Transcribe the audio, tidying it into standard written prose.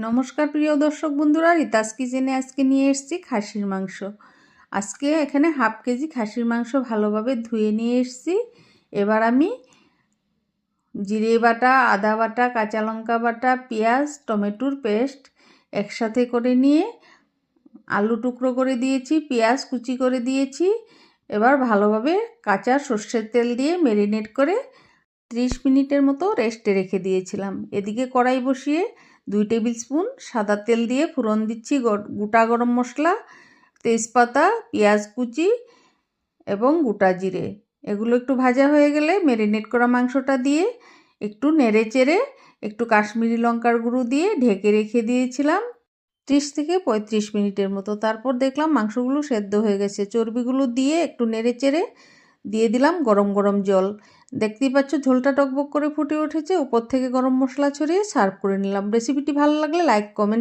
নমস্কার প্রিয় দর্শক বন্ধুরা, রিতাস কিচেনে আজকে নিয়ে এসেছি খাসির মাংস। আজকে এখানে হাফ কেজি খাসির মাংস ভালোভাবে ধুয়ে নিয়ে এসেছি। এবার আমি জিরে বাটা, আদা বাটা, কাঁচা লঙ্কা বাটা, পেঁয়াজ, টমেটোর পেস্ট একসাথে করে নিয়ে আলু টুকরো করে দিয়েছি, পেঁয়াজ কুচি করে দিয়েছি। এবার ভালোভাবে কাঁচা সর্ষের তেল দিয়ে ম্যারিনেট করে 30 মিনিটের মতো রেস্টে রেখে দিয়েছিলাম। এদিকে কড়াই বসিয়ে 2 টেবিল স্পুন সাদা তেল দিয়ে ফোড়ন দিচ্ছি গোটা গরম মশলা, তেজপাতা, পেঁয়াজ কুচি এবং গোটা জিরে। এগুলো একটু ভাজা হয়ে গেলে ম্যারিনেট করা মাংসটা দিয়ে একটু নেড়ে চেড়ে একটু কাশ্মীরি লঙ্কার গুঁড়ো দিয়ে ঢেকে রেখে দিয়েছিলাম 30 থেকে 35 মিনিটের মতো। তারপর দেখলাম মাংসগুলো সেদ্ধ হয়ে গেছে। চর্বিগুলো দিয়ে একটু নেড়ে চেড়ে দিয়ে দিলাম গরম গরম জল। দেখতেই পাচ্ছ ঝোলটা টকবক করে ফুটে উঠেছে। উপর থেকে গরম মশলা ছড়িয়ে সার্ভ করে নিলাম। রেসিপিটি ভালো লাগলে লাইক, কমেন্ট